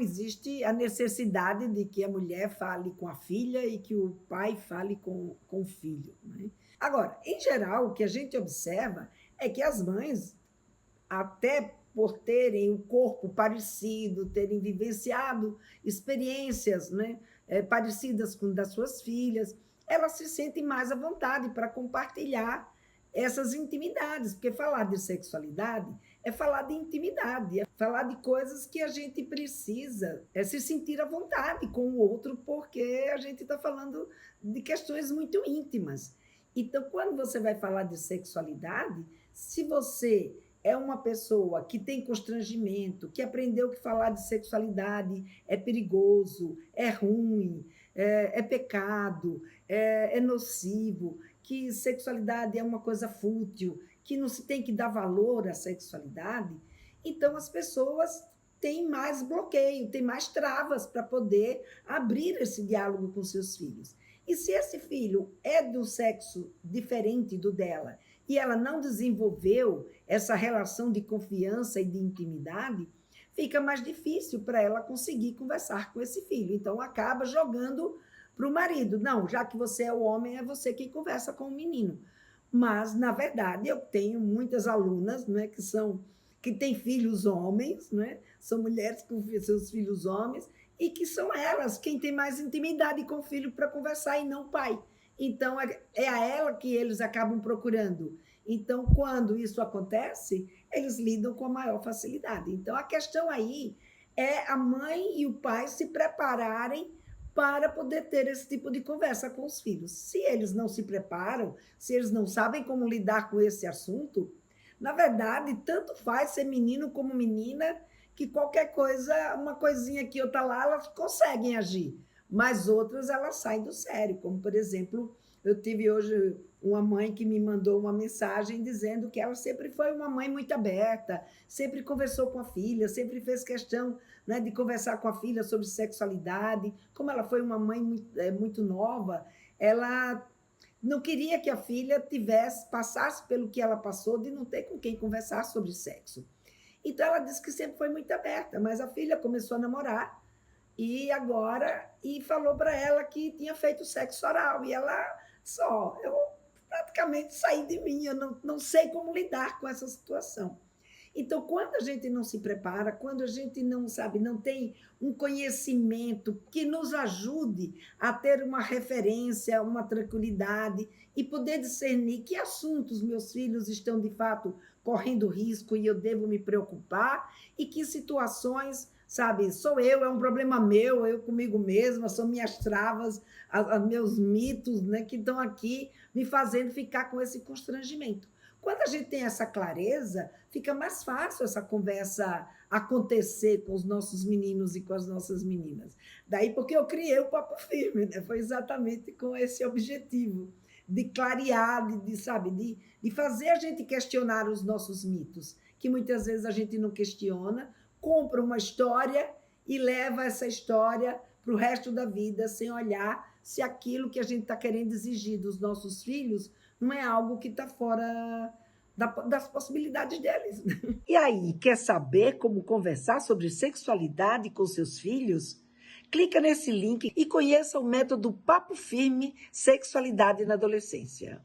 existe a necessidade de que a mulher fale com a filha e que o pai fale com o filho, né. Agora, em geral, o que a gente observa é que as mães, até por terem o corpo parecido, terem vivenciado experiências, né, parecidas com das suas filhas, elas se sentem mais à vontade para compartilhar essas intimidades, porque falar de sexualidade é falar de intimidade, é falar de coisas que a gente precisa se sentir à vontade com o outro, porque a gente está falando de questões muito íntimas. Então, quando você vai falar de sexualidade, se você é uma pessoa que tem constrangimento, que aprendeu que falar de sexualidade é perigoso, é ruim, é pecado, é nocivo, que sexualidade é uma coisa fútil, que não se tem que dar valor à sexualidade, então as pessoas têm mais bloqueio, têm mais travas para poder abrir esse diálogo com seus filhos. E se esse filho é do sexo diferente do dela e ela não desenvolveu essa relação de confiança e de intimidade, fica mais difícil para ela conseguir conversar com esse filho. Então acaba jogando para o marido. Não, já que você é o homem, é você quem conversa com o menino. Mas, na verdade, eu tenho muitas alunas, né, que têm filhos homens, né, são mulheres com seus filhos homens, e que são elas quem tem mais intimidade com o filho para conversar e não o pai. Então, é a ela que eles acabam procurando. Então, quando isso acontece, eles lidam com a maior facilidade. Então, a questão aí é a mãe e o pai se prepararem para poder ter esse tipo de conversa com os filhos. Se eles não se preparam, se eles não sabem como lidar com esse assunto, na verdade, tanto faz ser menino como menina, que qualquer coisa, uma coisinha aqui ou outra lá, elas conseguem agir, mas outras elas saem do sério, como por exemplo, eu tive hoje uma mãe que me mandou uma mensagem dizendo que ela sempre foi uma mãe muito aberta, sempre conversou com a filha, sempre fez questão, né, de conversar com a filha sobre sexualidade. Como ela foi uma mãe muito nova, ela não queria que a filha passasse pelo que ela passou de não ter com quem conversar sobre sexo. Então ela disse que sempre foi muito aberta, mas a filha começou a namorar e falou para ela que tinha feito sexo oral. E ela só, eu praticamente saí de mim, eu não sei como lidar com essa situação. Então, quando a gente não se prepara, quando a gente não sabe, não tem um conhecimento que nos ajude a ter uma referência, uma tranquilidade e poder discernir que assuntos meus filhos estão de fato correndo risco e eu devo me preocupar e que situações, sabe, sou eu, é um problema meu, eu comigo mesma, são minhas travas, meus mitos, né, que estão aqui me fazendo ficar com esse constrangimento. Quando a gente tem essa clareza, fica mais fácil essa conversa acontecer com os nossos meninos e com as nossas meninas. Daí porque eu criei o Papo Firme, né? Foi exatamente com esse objetivo de clarear, sabe, de fazer a gente questionar os nossos mitos, que muitas vezes a gente não questiona, compra uma história e leva essa história para o resto da vida sem olhar se aquilo que a gente está querendo exigir dos nossos filhos não é algo que está fora das possibilidades deles. E aí, quer saber como conversar sobre sexualidade com seus filhos? Clica nesse link e conheça o método Papo Firme Sexualidade na Adolescência.